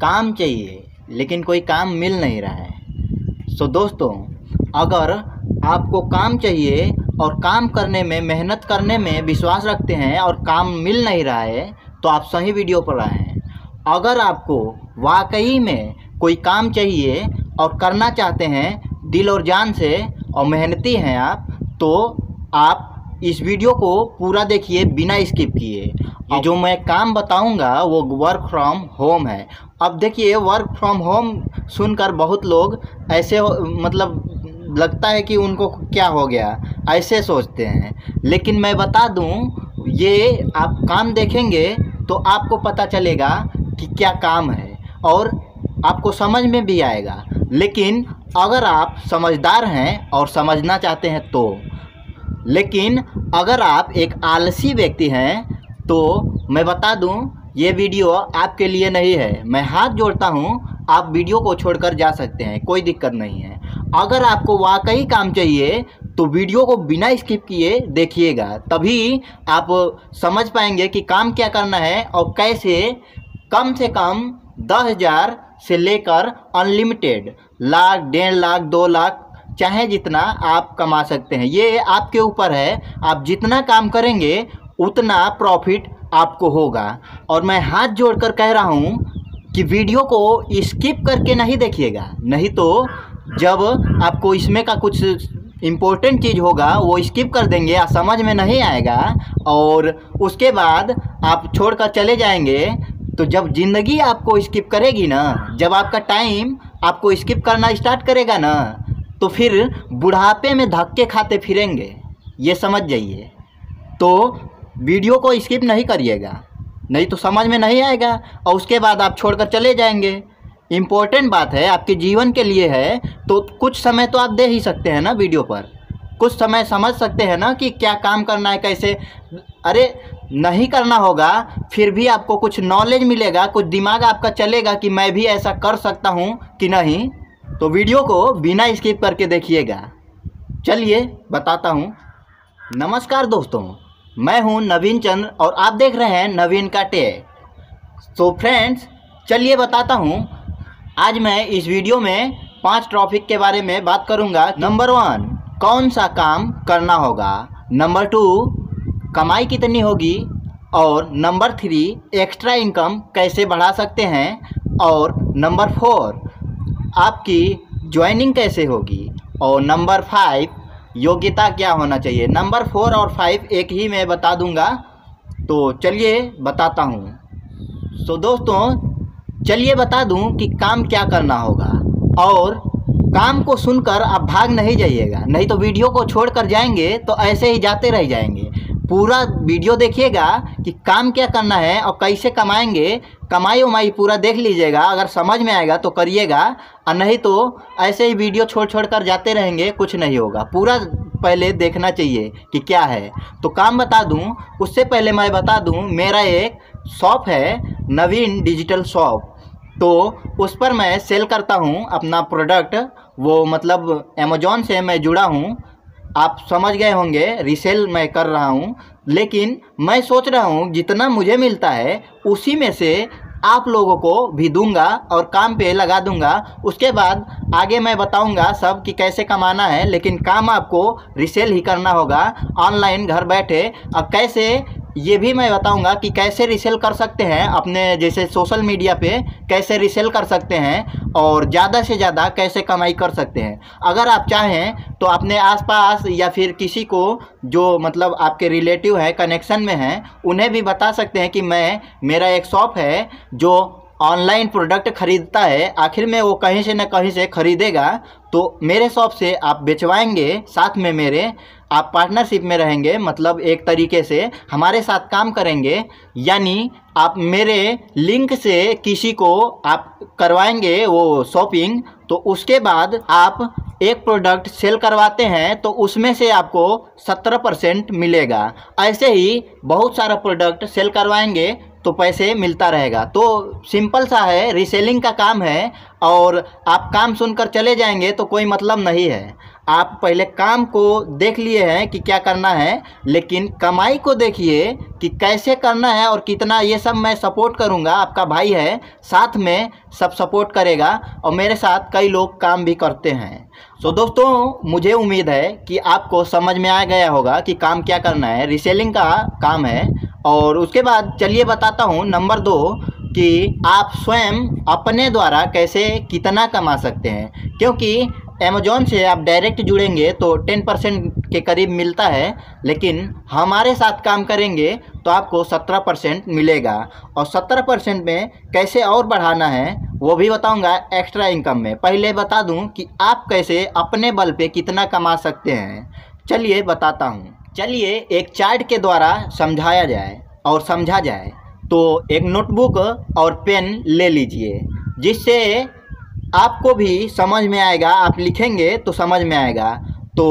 काम चाहिए लेकिन कोई काम मिल नहीं रहा है। सो दोस्तों, अगर आपको काम चाहिए और काम करने में, मेहनत करने में विश्वास रखते हैं और काम मिल नहीं रहा है तो आप सही वीडियो पर आए हैं। अगर आपको वाकई में कोई काम चाहिए और करना चाहते हैं दिल और जान से और मेहनती हैं आप, तो आप इस वीडियो को पूरा देखिए बिना स्किप किए। ये जो मैं काम बताऊंगा वो वर्क फ्रॉम होम है। अब देखिए, वर्क फ्रॉम होम सुनकर बहुत लोग ऐसे मतलब लगता है कि उनको क्या हो गया, ऐसे सोचते हैं। लेकिन मैं बता दूं, ये आप काम देखेंगे तो आपको पता चलेगा कि क्या काम है और आपको समझ में भी आएगा। लेकिन अगर आप समझदार हैं और समझना चाहते हैं तो। लेकिन अगर आप एक आलसी व्यक्ति हैं तो मैं बता दूं, ये वीडियो आपके लिए नहीं है। मैं हाथ जोड़ता हूं, आप वीडियो को छोड़कर जा सकते हैं, कोई दिक्कत नहीं है। अगर आपको वाकई काम चाहिए तो वीडियो को बिना स्किप किए देखिएगा, तभी आप समझ पाएंगे कि काम क्या करना है और कैसे कम से कम 10,000 से लेकर अनलिमिटेड लाख, 1.5 लाख, 2 लाख, चाहे जितना आप कमा सकते हैं। ये आपके ऊपर है, आप जितना काम करेंगे उतना प्रॉफिट आपको होगा। और मैं हाथ जोड़कर कह रहा हूँ कि वीडियो को स्किप करके नहीं देखिएगा, नहीं तो जब आपको इसमें का कुछ इम्पोर्टेंट चीज़ होगा वो स्किप कर देंगे, आप समझ में नहीं आएगा और उसके बाद आप छोड़कर चले जाएंगे। तो जब ज़िंदगी आपको स्किप करेगी ना, जब आपका टाइम आपको स्किप करना स्टार्ट करेगा ना, तो फिर बुढ़ापे में धक्के खाते फिरेंगे, ये समझ जाइए। तो वीडियो को स्किप नहीं करिएगा, नहीं तो समझ में नहीं आएगा और उसके बाद आप छोड़कर चले जाएंगे। इम्पोर्टेंट बात है, आपके जीवन के लिए है, तो कुछ समय तो आप दे ही सकते हैं ना वीडियो पर। कुछ समय समझ सकते हैं ना कि क्या काम करना है, कैसे। अरे नहीं करना होगा फिर भी आपको कुछ नॉलेज मिलेगा, कुछ दिमाग आपका चलेगा कि मैं भी ऐसा कर सकता हूँ कि नहीं। तो वीडियो को बिना स्किप करके देखिएगा। चलिए बताता हूँ। नमस्कार दोस्तों, मैं हूँ नवीन चंद्र और आप देख रहे हैं नवीन का टेक। तो फ्रेंड्स, चलिए बताता हूँ। आज मैं इस वीडियो में 5 टॉपिक के बारे में बात करूँगा। नंबर 1, कौन सा काम करना होगा। नंबर 2, कमाई कितनी होगी। और नंबर 3, एक्स्ट्रा इनकम कैसे बढ़ा सकते हैं। और नंबर 4, आपकी ज्वाइनिंग कैसे होगी। और नंबर 5, योग्यता क्या होना चाहिए। नंबर 4 और 5 एक ही मैं बता दूंगा। तो चलिए बताता हूँ। तो दोस्तों, चलिए बता दूं कि काम क्या करना होगा। और काम को सुनकर आप भाग नहीं जाइएगा, नहीं तो वीडियो को छोड़कर जाएंगे तो ऐसे ही जाते रह जाएंगे। पूरा वीडियो देखिएगा कि काम क्या करना है और कैसे कमाएंगे। कमाई उमाई पूरा देख लीजिएगा, अगर समझ में आएगा तो करिएगा और नहीं तो ऐसे ही वीडियो छोड़ कर जाते रहेंगे, कुछ नहीं होगा। पूरा पहले देखना चाहिए कि क्या है। तो काम बता दूं, उससे पहले मैं बता दूं, मेरा एक शॉप है, नवीन डिजिटल शॉप। तो उस पर मैं सेल करता हूं अपना प्रोडक्ट। वो मतलब अमेज़ॉन से मैं जुड़ा हूं, आप समझ गए होंगे, रीसेल मैं कर रहा हूं। लेकिन मैं सोच रहा हूं जितना मुझे मिलता है उसी में से आप लोगों को भी दूंगा और काम पे लगा दूंगा। उसके बाद आगे मैं बताऊंगा सब कि कैसे कमाना है। लेकिन काम आपको रीसेल ही करना होगा ऑनलाइन घर बैठे। अब कैसे, ये भी मैं बताऊंगा कि कैसे रीसेल कर सकते हैं अपने जैसे सोशल मीडिया पे, कैसे रीसेल कर सकते हैं और ज़्यादा से ज़्यादा कैसे कमाई कर सकते हैं। अगर आप चाहें तो अपने आसपास या फिर किसी को जो मतलब आपके रिलेटिव हैं, कनेक्शन में हैं, उन्हें भी बता सकते हैं कि मेरा एक शॉप है जो ऑनलाइन प्रोडक्ट खरीदता है। आखिर में वो कहीं से न कहीं से खरीदेगा, तो मेरे शॉप से आप बेचवाएंगे, साथ में मेरे आप पार्टनरशिप में रहेंगे, मतलब एक तरीके से हमारे साथ काम करेंगे। यानी आप मेरे लिंक से किसी को आप करवाएंगे वो शॉपिंग, तो उसके बाद आप एक प्रोडक्ट सेल करवाते हैं तो उसमें से आपको 17% मिलेगा। ऐसे ही बहुत सारा प्रोडक्ट सेल करवाएंगे तो पैसे मिलता रहेगा। तो सिंपल सा है, रीसेलिंग का काम है। और आप काम सुनकर चले जाएंगे तो कोई मतलब नहीं है। आप पहले काम को देख लिए हैं कि क्या करना है, लेकिन कमाई को देखिए कि कैसे करना है और कितना। ये सब मैं सपोर्ट करूंगा, आपका भाई है, साथ में सब सपोर्ट करेगा। और मेरे साथ कई लोग काम भी करते हैं। सो दोस्तों, मुझे उम्मीद है कि आपको समझ में आ गया होगा कि काम क्या करना है। रीसेलिंग का काम है। और उसके बाद चलिए बताता हूँ नंबर 2 कि आप स्वयं अपने द्वारा कैसे कितना कमा सकते हैं। क्योंकि अमेज़ॉन से आप डायरेक्ट जुड़ेंगे तो 10% के करीब मिलता है, लेकिन हमारे साथ काम करेंगे तो आपको 17% मिलेगा। और 17% में कैसे और बढ़ाना है वो भी बताऊंगा एक्स्ट्रा इनकम में। पहले बता दूं कि आप कैसे अपने बल पे कितना कमा सकते हैं। चलिए बताता हूं। चलिए एक चार्ट के द्वारा समझाया जाए और समझा जाए। तो एक नोटबुक और पेन ले लीजिए, जिससे आपको भी समझ में आएगा। आप लिखेंगे तो समझ में आएगा। तो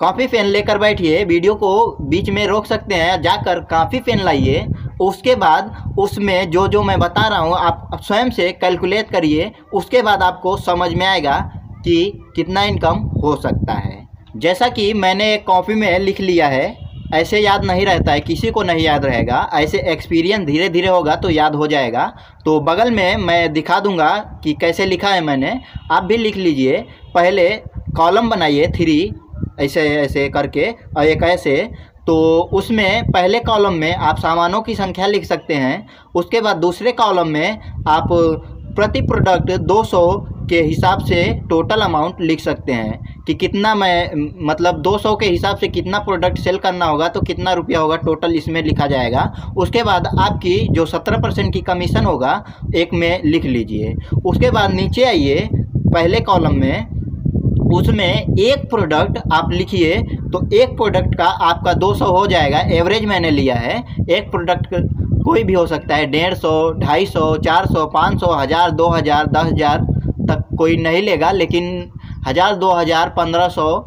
कॉपी पेन लेकर बैठिए, वीडियो को बीच में रोक सकते हैं, जाकर कॉपी पेन लाइए। उसके बाद उसमें जो जो मैं बता रहा हूँ आप स्वयं से कैलकुलेट करिए। उसके बाद आपको समझ में आएगा कि कितना इनकम हो सकता है। जैसा कि मैंने एक कॉपी में लिख लिया है। ऐसे याद नहीं रहता है, किसी को नहीं याद रहेगा। ऐसे एक्सपीरियंस धीरे धीरे होगा तो याद हो जाएगा। तो बगल में मैं दिखा दूंगा कि कैसे लिखा है मैंने, आप भी लिख लीजिए। पहले कॉलम बनाइए 3 ऐसे ऐसे करके और एक ऐसे। तो उसमें पहले कॉलम में आप सामानों की संख्या लिख सकते हैं। उसके बाद दूसरे कॉलम में आप प्रति प्रोडक्ट 200 के हिसाब से टोटल अमाउंट लिख सकते हैं कि कितना मतलब 200 के हिसाब से कितना प्रोडक्ट सेल करना होगा तो कितना रुपया होगा टोटल, इसमें लिखा जाएगा। उसके बाद आपकी जो 17% की कमीशन होगा एक में लिख लीजिए। उसके बाद नीचे आइए पहले कॉलम में, उसमें एक प्रोडक्ट आप लिखिए। तो एक प्रोडक्ट का आपका 200 हो जाएगा। एवरेज मैंने लिया है। एक प्रोडक्ट कोई भी हो सकता है, 150, 250, 400, 500, 1000, 2000, 10,000 तक कोई नहीं लेगा, लेकिन 1000, 2000, 1500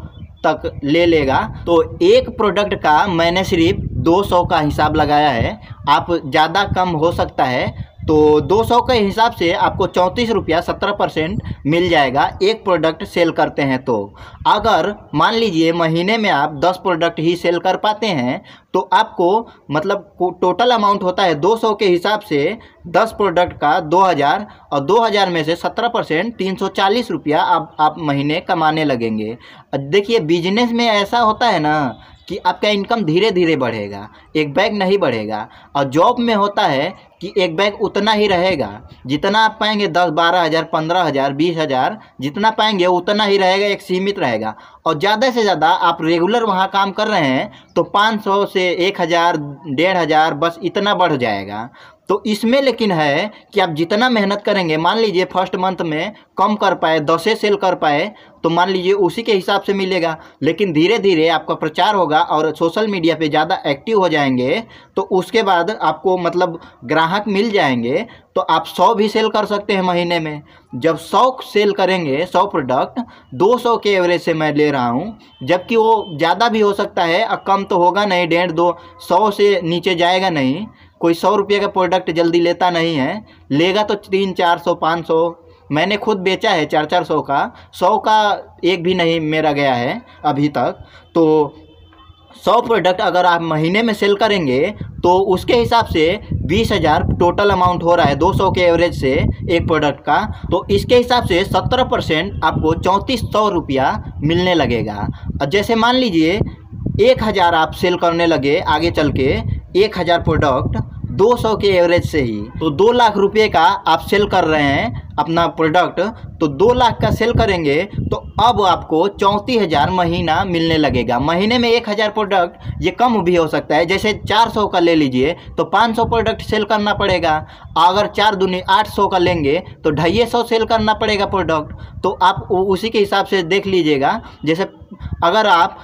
तक ले लेगा। तो एक प्रोडक्ट का मैंने सिर्फ 200 का हिसाब लगाया है। आप ज़्यादा कम हो सकता है। तो 200 के हिसाब से आपको 34 रुपया 17% मिल जाएगा एक प्रोडक्ट सेल करते हैं। तो अगर मान लीजिए महीने में आप 10 प्रोडक्ट ही सेल कर पाते हैं तो आपको मतलब टोटल अमाउंट होता है 200 के हिसाब से 10 प्रोडक्ट का 2000, और 2000 में से 17% 340 रुपया आप महीने कमाने लगेंगे। देखिए बिजनेस में ऐसा होता है ना कि आपका इनकम धीरे धीरे बढ़ेगा, एक बैग नहीं बढ़ेगा। और जॉब में होता है कि एक बैग उतना ही रहेगा जितना आप पाएंगे, 10, 12,000, 15,000, 20,000 जितना पाएंगे उतना ही रहेगा, एक सीमित रहेगा। और ज़्यादा से ज़्यादा आप रेगुलर वहाँ काम कर रहे हैं तो 500 से 1000, 1500 बस इतना बढ़ जाएगा। तो इसमें लेकिन है कि आप जितना मेहनत करेंगे, मान लीजिए फर्स्ट मंथ में कम कर पाए, 10 सेल कर पाए तो मान लीजिए उसी के हिसाब से मिलेगा। लेकिन धीरे धीरे आपका प्रचार होगा और सोशल मीडिया पे ज़्यादा एक्टिव हो जाएंगे तो उसके बाद आपको मतलब ग्राहक मिल जाएंगे तो आप 100 भी सेल कर सकते हैं महीने में। जब 100 सेल करेंगे, 100 प्रोडक्ट 200 के एवरेज से मैं ले रहा हूँ, जबकि वो ज़्यादा भी हो सकता है और कम तो होगा नहीं, 150, 200, 100 से नीचे जाएगा नहीं। कोई 100 रुपये का प्रोडक्ट जल्दी लेता नहीं है, लेगा तो 300, 400, 500। मैंने खुद बेचा है 400 का, 100 का एक भी नहीं मेरा गया है अभी तक। तो 100 प्रोडक्ट अगर आप महीने में सेल करेंगे तो उसके हिसाब से 20,000 टोटल अमाउंट हो रहा है 200 के एवरेज से एक प्रोडक्ट का। तो इसके हिसाब से 17% आपको 3400 रुपया मिलने लगेगा। और जैसे मान लीजिए 1000 आप सेल करने लगे आगे चल के, 1000 प्रोडक्ट 200 के एवरेज से ही, तो 2 लाख रुपये का आप सेल कर रहे हैं अपना प्रोडक्ट। तो 2 लाख का सेल करेंगे तो अब आपको 34,000 महीना मिलने लगेगा। महीने में 1000 प्रोडक्ट, ये कम भी हो सकता है। जैसे 400 का ले लीजिए तो 500 प्रोडक्ट सेल करना पड़ेगा। अगर 4 दूनी 800 का लेंगे तो 250 सेल करना पड़ेगा प्रोडक्ट। तो आप उसी के हिसाब से देख लीजिएगा। जैसे अगर आप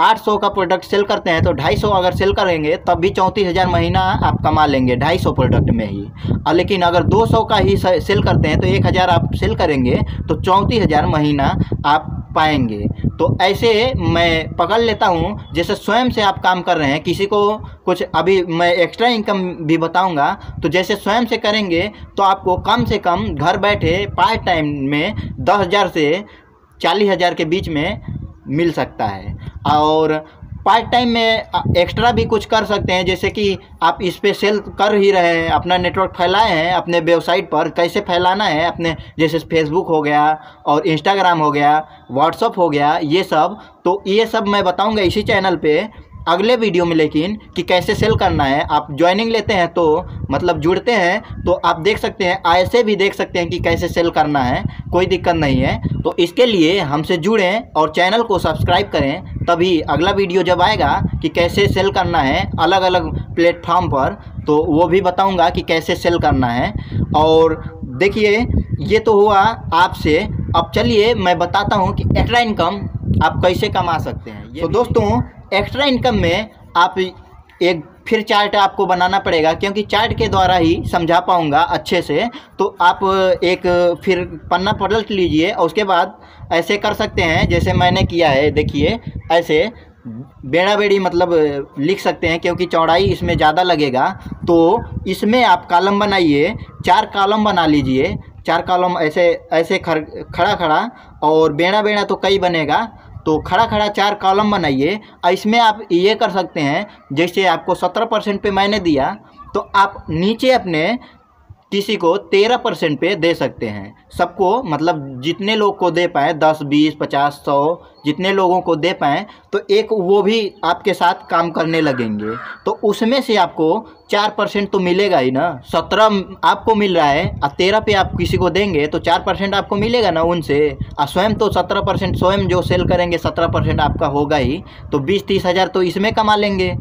800 का प्रोडक्ट सेल करते हैं तो 250 अगर सेल करेंगे तब भी 34,000 महीना आप कमा लेंगे 250 प्रोडक्ट में ही। लेकिन अगर 200 का ही सेल करते हैं तो 1000 आप सेल करेंगे तो 34,000 महीना आप पाएंगे। तो ऐसे मैं पकड़ लेता हूँ, जैसे स्वयं से आप काम कर रहे हैं, किसी को कुछ अभी मैं एक्स्ट्रा इनकम भी बताऊंगा। तो जैसे स्वयं से करेंगे तो आपको कम से कम घर बैठे पार्ट टाइम में 10,000 से 40,000 के बीच में मिल सकता है। और पार्ट टाइम में एक्स्ट्रा भी कुछ कर सकते हैं, जैसे कि आप इस पे सेल कर ही रहे हैं, अपना नेटवर्क फैलाए हैं, अपने वेबसाइट पर कैसे फैलाना है अपने, जैसे फेसबुक हो गया और इंस्टाग्राम हो गया, व्हाट्सअप हो गया, ये सब। तो ये सब मैं बताऊंगा इसी चैनल पे अगले वीडियो में, लेकिन कि कैसे सेल करना है। आप ज्वाइनिंग लेते हैं तो मतलब जुड़ते हैं तो आप देख सकते हैं, ऐसे भी देख सकते हैं कि कैसे सेल करना है, कोई दिक्कत नहीं है। तो इसके लिए हमसे जुड़ें और चैनल को सब्सक्राइब करें, तभी अगला वीडियो जब आएगा कि कैसे सेल करना है अलग अलग प्लेटफॉर्म पर, तो वो भी बताऊंगा कि कैसे सेल करना है। और देखिए, ये तो हुआ आपसे। अब चलिए मैं बताता हूँ कि एक्स्ट्रा इनकम आप कैसे कमा सकते हैं। तो दोस्तों, एक्स्ट्रा इनकम में आप एक फिर चार्ट आपको बनाना पड़ेगा, क्योंकि चार्ट के द्वारा ही समझा पाऊंगा अच्छे से। तो आप एक फिर पन्ना पलट लीजिए और उसके बाद ऐसे कर सकते हैं जैसे मैंने किया है। देखिए, ऐसे बेड़ा बेड़ी मतलब लिख सकते हैं, क्योंकि चौड़ाई इसमें ज़्यादा लगेगा। तो इसमें आप कॉलम बनाइए, 4 कॉलम बना लीजिए, 4 कॉलम ऐसे ऐसे खड़ा खड़ा, और बेड़ा बेड़ा तो कई बनेगा, तो खड़ा खड़ा 4 कॉलम बनाइए। इसमें आप ये कर सकते हैं, जैसे आपको 17% पे मैंने दिया, तो आप नीचे अपने किसी को 13% पे दे सकते हैं। सबको मतलब जितने लोग को दे पाएँ, 10, 20, 50, 100 जितने लोगों को दे पाएँ, तो एक वो भी आपके साथ काम करने लगेंगे। तो उसमें से आपको 4% तो मिलेगा ही ना। 17 आपको मिल रहा है और 13 पे आप किसी को देंगे तो 4% आपको मिलेगा ना उनसे। और स्वयं तो 17%, स्वयं जो सेल करेंगे 17% आपका होगा ही, तो 20-30 हज़ार तो इसमें कमा लेंगे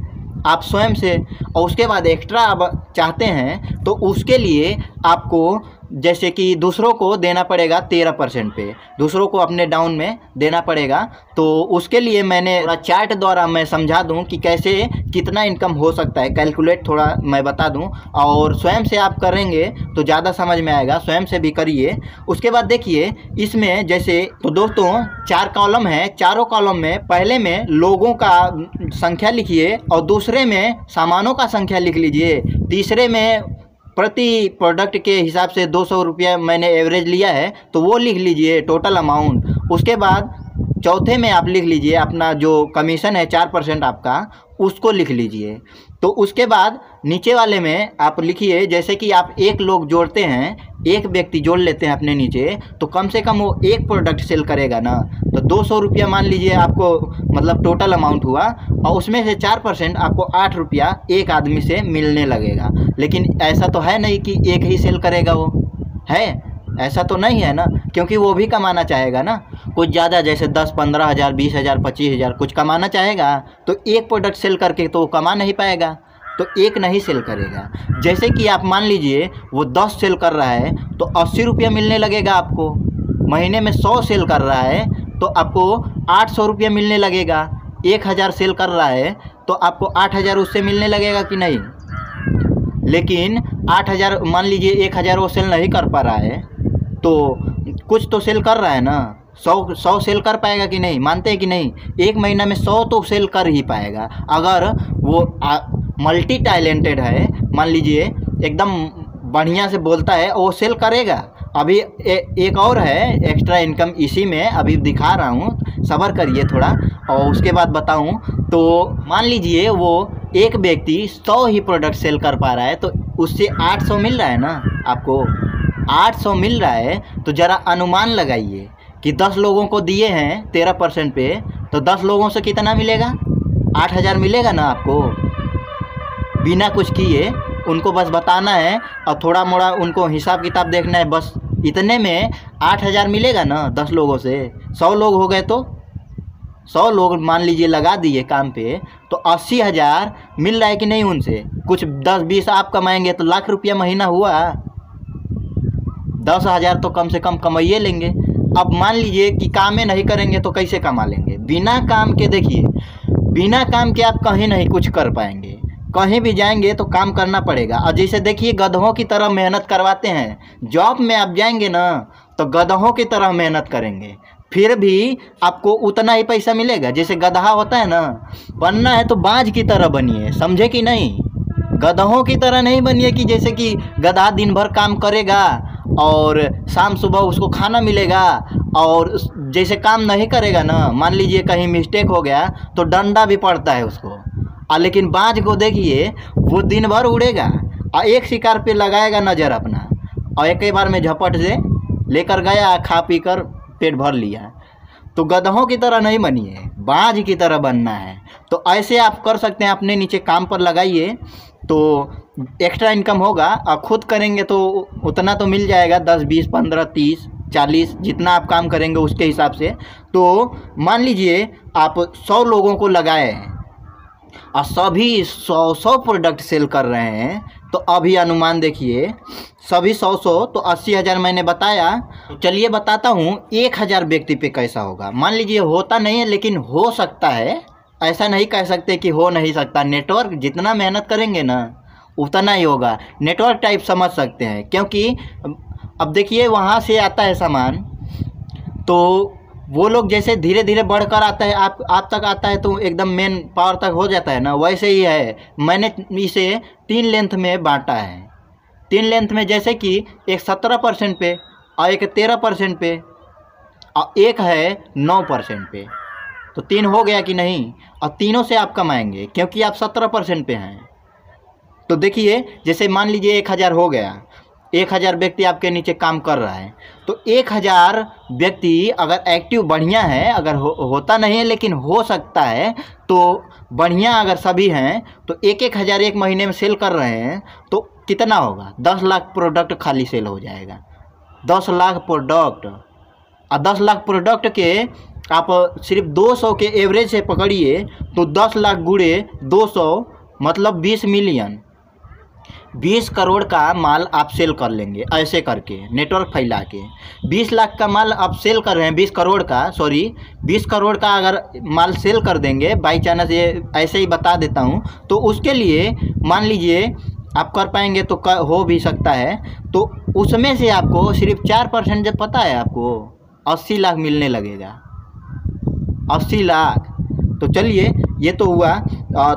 आप स्वयं से। और उसके बाद एक्स्ट्रा आप चाहते हैं तो उसके लिए आपको जैसे कि दूसरों को देना पड़ेगा 13% पे, दूसरों को अपने डाउन में देना पड़ेगा। तो उसके लिए मैंने चार्ट द्वारा मैं समझा दूं कि कैसे कितना इनकम हो सकता है, कैलकुलेट थोड़ा मैं बता दूं। और स्वयं से आप करेंगे तो ज़्यादा समझ में आएगा, स्वयं से भी करिए। उसके बाद देखिए इसमें जैसे, तो दोस्तों 4 कॉलम है, चारों कॉलम में पहले में लोगों का संख्या लिखिए, और दूसरे में सामानों का संख्या लिख लीजिए, तीसरे में प्रति प्रोडक्ट के हिसाब से 200 रुपया मैंने एवरेज लिया है तो वो लिख लीजिए टोटल अमाउंट। उसके बाद चौथे में आप लिख लीजिए अपना जो कमीशन है 4% आपका, उसको लिख लीजिए। तो उसके बाद नीचे वाले में आप लिखिए, जैसे कि आप एक लोग जोड़ते हैं, एक व्यक्ति जोड़ लेते हैं अपने नीचे, तो कम से कम वो एक प्रोडक्ट सेल करेगा ना। तो 200 रुपया मान लीजिए आपको मतलब टोटल अमाउंट हुआ, और उसमें से 4% आपको 8 रुपया एक आदमी से मिलने लगेगा। लेकिन ऐसा तो है नहीं कि एक ही सेल करेगा, वो है ऐसा तो नहीं है ना, क्योंकि वो भी कमाना चाहेगा ना कुछ ज़्यादा, जैसे 10-15 हज़ार, 20 हज़ार, 25 हज़ार कुछ कमाना चाहेगा। तो एक प्रोडक्ट सेल करके तो कमा नहीं पाएगा, तो एक नहीं सेल करेगा। जैसे कि आप मान लीजिए वो 10 सेल कर रहा है तो 80 रुपया मिलने लगेगा आपको। महीने में 100 सेल कर रहा है तो आपको 800 रुपया मिलने लगेगा। 1000 सेल कर रहा है तो आपको 8000 उससे मिलने लगेगा कि नहीं। लेकिन 8000 मान लीजिए 1000 वो सेल नहीं कर पा रहा है, तो कुछ तो सेल कर रहा है ना। 100 सेल कर पाएगा कि नहीं, मानते हैं कि नहीं। एक महीना में 100 तो सेल कर ही पाएगा, अगर वो मल्टी टैलेंटेड है, मान लीजिए एकदम बढ़िया से बोलता है, वो सेल करेगा। अभी एक और है एक्स्ट्रा इनकम, इसी में अभी दिखा रहा हूँ, सब्र करिए थोड़ा और उसके बाद बताऊँ। तो मान लीजिए वो एक व्यक्ति 100 ही प्रोडक्ट सेल कर पा रहा है, तो उससे 800 मिल रहा है ना आपको, 800 मिल रहा है। तो ज़रा अनुमान लगाइए कि 10 लोगों को दिए हैं 13% पे, तो 10 लोगों से कितना मिलेगा, 8000 मिलेगा ना आपको। बिना कुछ किए उनको बस बताना है और थोड़ा मोड़ा उनको हिसाब किताब देखना है, बस इतने में 8000 मिलेगा ना 10 लोगों से। 100 लोग हो गए तो 100 लोग मान लीजिए लगा दिए काम पे, तो 80,000 मिल रहा है कि नहीं उनसे। कुछ 10-20 आप कमाएंगे तो लाख रुपया महीना हुआ, 10,000 तो कम से कम कमाइए लेंगे। अब मान लीजिए कि काम में नहीं करेंगे तो कैसे कमा लेंगे। बिना काम के, देखिए बिना काम के आप कहीं नहीं कुछ कर पाएंगे, कहीं भी जाएंगे तो काम करना पड़ेगा। और जैसे देखिए गधों की तरह मेहनत करवाते हैं, जॉब में आप जाएंगे ना तो गधों की तरह मेहनत करेंगे, फिर भी आपको उतना ही पैसा मिलेगा। जैसे गधा होता है ना, बनना है तो बाज की तरह बनिए, समझे कि नहीं। गधों की तरह नहीं बनिए कि जैसे कि गधा दिन भर काम करेगा और शाम सुबह उसको खाना मिलेगा, और जैसे काम नहीं करेगा ना, मान लीजिए कहीं मिस्टेक हो गया तो डंडा भी पड़ता है उसको। लेकिन बाज को देखिए, वो दिन भर उड़ेगा और एक शिकार पे लगाएगा नज़र अपना, और एक ही बार में झपट से लेकर गया, खा पी कर पेट भर लिया। तो गधों की तरह नहीं बनिए, बाज की तरह बनना है। तो ऐसे आप कर सकते हैं, अपने नीचे काम पर लगाइए तो एक्स्ट्रा इनकम होगा। और खुद करेंगे तो उतना तो मिल जाएगा, 10, 20, 15, 30, 40, जितना आप काम करेंगे उसके हिसाब से। तो मान लीजिए आप 100 लोगों को लगाए हैं और सभी 100 प्रोडक्ट सेल कर रहे हैं, तो अभी अनुमान देखिए, सभी 100 तो 80,000 मैंने बताया। तो चलिए बताता हूँ 1,000 व्यक्ति पे कैसा होगा। मान लीजिए होता नहीं है, लेकिन हो सकता है, ऐसा नहीं कह सकते कि हो नहीं सकता। नेटवर्क जितना मेहनत करेंगे ना उतना ही होगा। नेटवर्क टाइप समझ सकते हैं, क्योंकि अब देखिए वहाँ से आता है सामान, तो वो लोग जैसे धीरे धीरे बढ़कर आता है, आप तक आता है तो एकदम मेन पावर तक हो जाता है ना, वैसे ही है। मैंने इसे 3 लेंथ में बांटा है। 3 लेंथ में, जैसे कि एक 17% पे और एक 13% पे और एक है 9% पे। तो 3 हो गया कि नहीं, और तीनों से आप कमाएंगे क्योंकि आप 17% पे हैं। तो देखिए, जैसे मान लीजिए 1,000 हो गया, 1,000 व्यक्ति आपके नीचे काम कर रहा है, तो 1,000 व्यक्ति अगर एक्टिव बढ़िया है, अगर होता नहीं है लेकिन हो सकता है, तो बढ़िया अगर सभी हैं तो 1,000 एक महीने में सेल कर रहे हैं, तो कितना होगा? 10 लाख प्रोडक्ट खाली सेल हो जाएगा। 10 लाख प्रोडक्ट, और 10 लाख प्रोडक्ट के आप सिर्फ 200 के एवरेज से पकड़िए, तो 10 लाख गुणे 200 मतलब 20 मिलियन, 20 करोड़ का माल आप सेल कर लेंगे ऐसे करके, नेटवर्क फैला के। 20 लाख का माल आप सेल कर रहे हैं, 20 करोड़ का, सॉरी 20 करोड़ का अगर माल सेल कर देंगे, बाई चांस ये ऐसे ही बता देता हूँ, तो उसके लिए मान लीजिए आप कर पाएंगे तो हो भी सकता है। तो उसमें से आपको सिर्फ 4% जब पता है आपको 80 लाख मिलने लगेगा, 80 लाख। तो चलिए ये तो हुआ।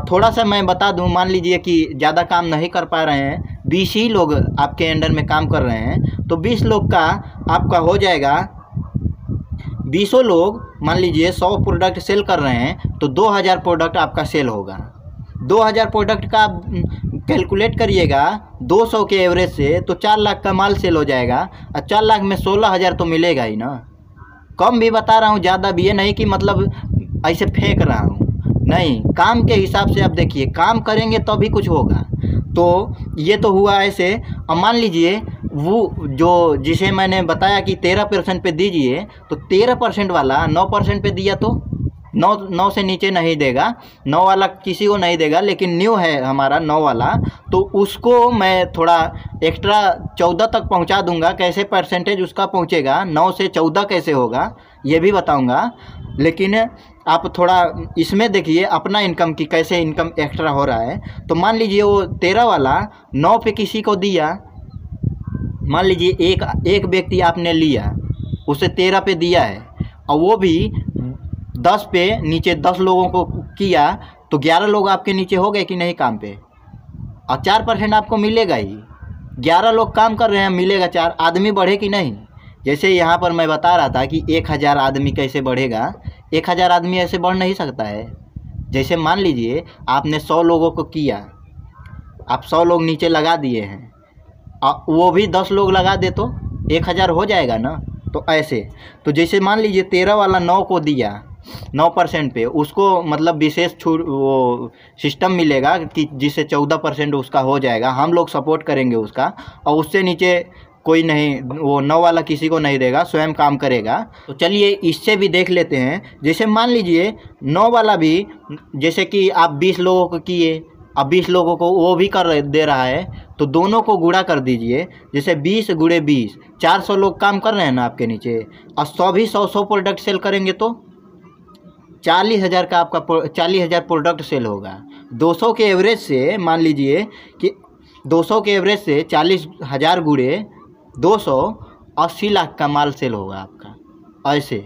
थोड़ा सा मैं बता दूं, मान लीजिए कि ज़्यादा काम नहीं कर पा रहे हैं, 20 ही लोग आपके अंडर में काम कर रहे हैं, तो 20 लोग का आपका हो जाएगा, 20 लोग मान लीजिए 100 प्रोडक्ट सेल कर रहे हैं, तो 2,000 प्रोडक्ट आपका सेल होगा। 2,000 प्रोडक्ट का आप कैलकुलेट करिएगा 200 के एवरेज से, तो 4 लाख का माल सेल हो जाएगा। और 4 लाख में 16,000 तो मिलेगा ही ना। कम भी बता रहा हूँ, ज़्यादा भी है नहीं कि मतलब ऐसे फेंक रहा हूँ, नहीं, काम के हिसाब से आप देखिए, काम करेंगे तभी कुछ होगा। तो ये तो हुआ ऐसे। अब मान लीजिए वो जो जिसे मैंने बताया कि 13% पे दीजिए, तो 13% वाला 9% पे दिया तो 9 से नीचे नहीं देगा, 9 वाला किसी को नहीं देगा, लेकिन न्यू है हमारा 9 वाला, तो उसको मैं थोड़ा एक्स्ट्रा 14 तक पहुंचा दूंगा। कैसे परसेंटेज उसका पहुंचेगा, 9 से 14 कैसे होगा ये भी बताऊंगा। लेकिन आप थोड़ा इसमें देखिए अपना इनकम की कैसे इनकम एक्स्ट्रा हो रहा है। तो मान लीजिए वो 13 वाला 9 पे किसी को दिया, मान लीजिए एक व्यक्ति आपने लिया, उसे 13 पे दिया है, और वो भी 10 पे नीचे 10 लोगों को किया, तो 11 लोग आपके नीचे हो गए कि नहीं काम पे, और 4% आपको मिलेगा ही। 11 लोग काम कर रहे हैं, मिलेगा 4। आदमी बढ़े कि नहीं, जैसे यहाँ पर मैं बता रहा था कि 1,000 आदमी कैसे बढ़ेगा। 1,000 आदमी ऐसे बढ़ नहीं सकता है। जैसे मान लीजिए आपने 100 लोगों को किया, आप 100 लोग नीचे लगा दिए हैं, वो भी 10 लोग लगा दे तो 1,000 हो जाएगा ना। तो ऐसे, तो जैसे मान लीजिए 13 वाला 9 को दिया, 9% पे, उसको मतलब विशेष छूट वो सिस्टम मिलेगा कि जिससे 14% उसका हो जाएगा, हम लोग सपोर्ट करेंगे उसका, और उससे नीचे कोई नहीं, वो 9 वाला किसी को नहीं देगा, स्वयं काम करेगा। तो चलिए इससे भी देख लेते हैं। जैसे मान लीजिए 9 वाला भी, जैसे कि आप 20 लोगों को किए, अब 20 लोगों को वो भी दे रहा है, तो दोनों को गुणा कर दीजिए। जैसे 20 गुणे 20, 400 लोग काम कर रहे हैं ना आपके नीचे, और 100 प्रोडक्ट सेल करेंगे तो 40,000 का आपका 40,000 प्रोडक्ट सेल होगा। 200 के एवरेज से, मान लीजिए कि 200 के एवरेज से 40,000 गुणे 200, 80 लाख का माल सेल होगा आपका ऐसे।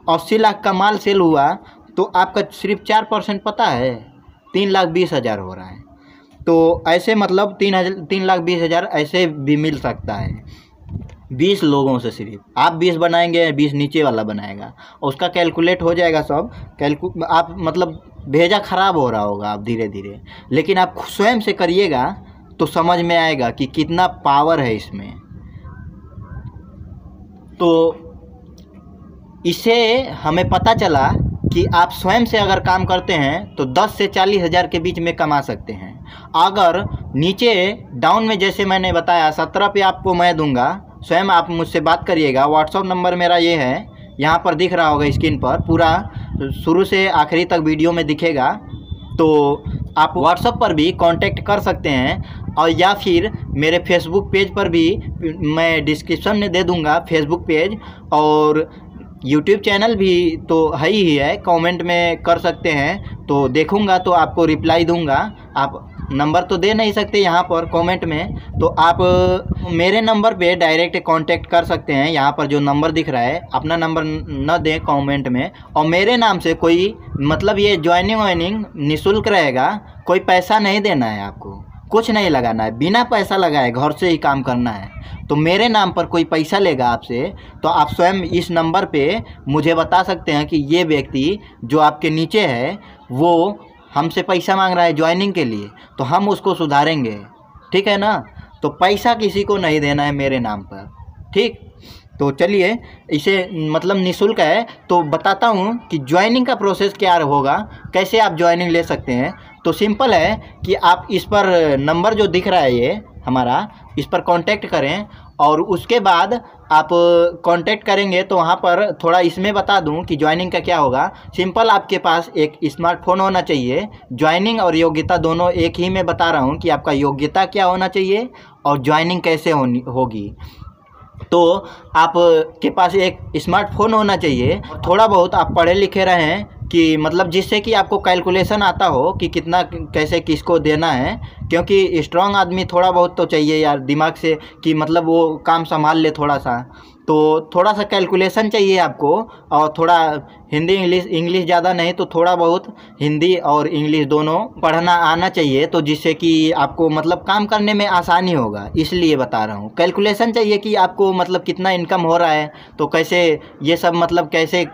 80 लाख का माल सेल हुआ तो आपका सिर्फ 4% पता है 3,20,000 हो रहा है। तो ऐसे मतलब 3,20,000 ऐसे भी मिल सकता है 20 लोगों से। सिर्फ आप 20 बनाएंगे, 20 नीचे वाला बनाएगा, उसका कैलकुलेट हो जाएगा सब। आप मतलब भेजा ख़राब हो रहा होगा आप धीरे धीरे, लेकिन आप स्वयं से करिएगा तो समझ में आएगा कि कितना पावर है इसमें। तो इससे हमें पता चला कि आप स्वयं से अगर काम करते हैं तो 10 से 40 हज़ार के बीच में कमा सकते हैं। अगर नीचे डाउन में जैसे मैंने बताया 17 पे आपको मैं दूंगा, स्वयं आप मुझसे बात करिएगा। व्हाट्सअप नंबर मेरा ये है, यहाँ पर दिख रहा होगा स्क्रीन पर, पूरा शुरू से आखिरी तक वीडियो में दिखेगा। तो आप व्हाट्सअप पर भी कांटेक्ट कर सकते हैं, और या फिर मेरे फेसबुक पेज पर भी मैं डिस्क्रिप्शन में दे दूंगा फेसबुक पेज, और यूट्यूब चैनल भी तो है ही है, कमेंट में कर सकते हैं तो देखूंगा तो आपको रिप्लाई दूंगा। आप नंबर तो दे नहीं सकते यहाँ पर कमेंट में, तो आप मेरे नंबर पे डायरेक्ट कांटेक्ट कर सकते हैं। यहाँ पर जो नंबर दिख रहा है, अपना नंबर न दें कमेंट में, और मेरे नाम से कोई मतलब ये ज्वाइनिंग वाइनिंग निःशुल्क रहेगा, कोई पैसा नहीं देना है, आपको कुछ नहीं लगाना है, बिना पैसा लगाए घर से ही काम करना है। तो मेरे नाम पर कोई पैसा लेगा आपसे तो आप स्वयं इस नंबर पे मुझे बता सकते हैं कि ये व्यक्ति जो आपके नीचे है वो हमसे पैसा मांग रहा है ज्वाइनिंग के लिए, तो हम उसको सुधारेंगे, ठीक है ना। तो पैसा किसी को नहीं देना है मेरे नाम पर, ठीक। तो चलिए, इसे मतलब निःशुल्क है। तो बताता हूँ कि ज्वाइनिंग का प्रोसेस क्या होगा, कैसे आप ज्वाइनिंग ले सकते हैं। तो सिंपल है कि आप इस पर नंबर जो दिख रहा है ये हमारा, इस पर कांटेक्ट करें, और उसके बाद आप कांटेक्ट करेंगे तो वहाँ पर थोड़ा इसमें बता दूं कि ज्वाइनिंग का क्या होगा। सिंपल, आपके पास एक स्मार्टफोन होना चाहिए। ज्वाइनिंग और योग्यता दोनों एक ही में बता रहा हूँ कि आपका योग्यता क्या होना चाहिए और ज्वाइनिंग कैसे होगी। तो आप के पास एक स्मार्टफोन होना चाहिए, थोड़ा बहुत आप पढ़े लिखे रहें कि मतलब जिससे कि आपको कैलकुलेशन आता हो कि कितना कैसे किसको देना है, क्योंकि स्ट्रांग आदमी थोड़ा बहुत तो चाहिए यार दिमाग से, कि मतलब वो काम संभाल ले थोड़ा सा। तो थोड़ा सा कैलकुलेशन चाहिए आपको, और थोड़ा हिंदी इंग्लिश ज़्यादा नहीं तो थोड़ा बहुत हिंदी और इंग्लिश दोनों पढ़ना आना चाहिए, तो जिससे कि आपको मतलब काम करने में आसानी होगा, इसलिए बता रहा हूँ। कैलकुलेशन चाहिए कि आपको मतलब कितना इनकम हो रहा है, तो कैसे ये सब मतलब कैसे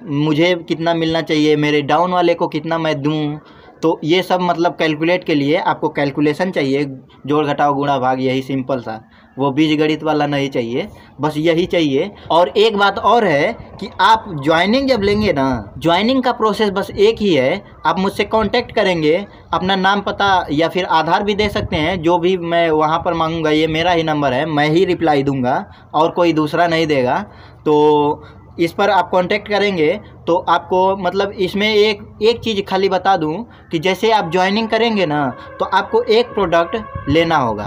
मुझे कितना मिलना चाहिए, मेरे डाउन वाले को कितना मैं दूँ, तो ये सब मतलब कैलकुलेट के लिए आपको कैलकुलेशन चाहिए, जोड़ घटाव गुणा भाग, यही सिंपल सा, वो बीज गणित वाला नहीं चाहिए, बस यही चाहिए। और एक बात और है कि आप ज्वाइनिंग जब लेंगे ना, ज्वाइनिंग का प्रोसेस बस एक ही है। आप मुझसे कांटेक्ट करेंगे, अपना नाम पता या फिर आधार भी दे सकते हैं, जो भी मैं वहाँ पर मांगूंगा, ये मेरा ही नंबर है, मैं ही रिप्लाई दूंगा और कोई दूसरा नहीं देगा। तो इस पर आप कांटेक्ट करेंगे तो आपको मतलब इसमें एक चीज़ खाली बता दूं कि जैसे आप ज्वाइनिंग करेंगे ना तो आपको एक प्रोडक्ट लेना होगा।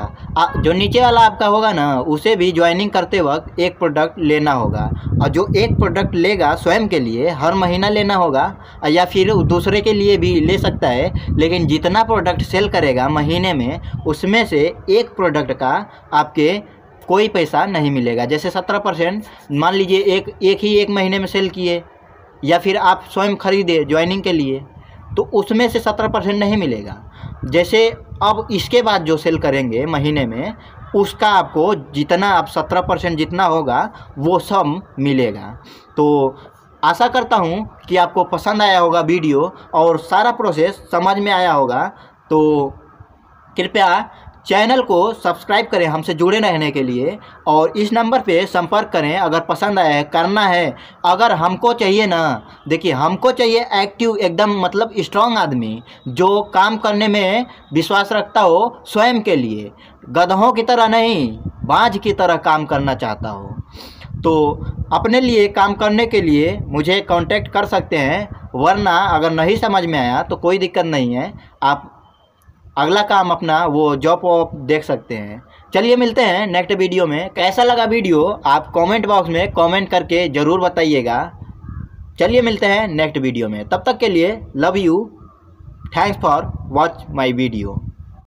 जो नीचे वाला आपका होगा ना उसे भी ज्वाइनिंग करते वक्त एक प्रोडक्ट लेना होगा, और जो एक प्रोडक्ट लेगा स्वयं के लिए हर महीना लेना होगा, या फिर दूसरे के लिए भी ले सकता है, लेकिन जितना प्रोडक्ट सेल करेगा महीने में उसमें से एक प्रोडक्ट का आपके कोई पैसा नहीं मिलेगा। जैसे 17% मान लीजिए एक ही एक महीने में सेल किए, या फिर आप स्वयं खरीदे ज्वाइनिंग के लिए, तो उसमें से 17% नहीं मिलेगा। जैसे अब इसके बाद जो सेल करेंगे महीने में, उसका आपको जितना आप 17% जितना होगा वो सब मिलेगा। तो आशा करता हूँ कि आपको पसंद आया होगा वीडियो और सारा प्रोसेस समझ में आया होगा। तो कृपया चैनल को सब्सक्राइब करें हमसे जुड़े रहने के लिए, और इस नंबर पे संपर्क करें अगर पसंद आया है, करना है। अगर हमको चाहिए ना, देखिए हमको चाहिए एक्टिव एकदम मतलब स्ट्रांग आदमी जो काम करने में विश्वास रखता हो, स्वयं के लिए, गधों की तरह नहीं, बाज की तरह काम करना चाहता हो। तो अपने लिए काम करने के लिए मुझे कांटेक्ट कर सकते हैं, वरना अगर नहीं समझ में आया तो कोई दिक्कत नहीं है, आप अगला काम अपना वो जॉब वॉब देख सकते हैं। चलिए मिलते हैं नेक्स्ट वीडियो में। कैसा लगा वीडियो आप कमेंट बॉक्स में कमेंट करके ज़रूर बताइएगा। चलिए मिलते हैं नेक्स्ट वीडियो में, तब तक के लिए love you, thanks for watch my video.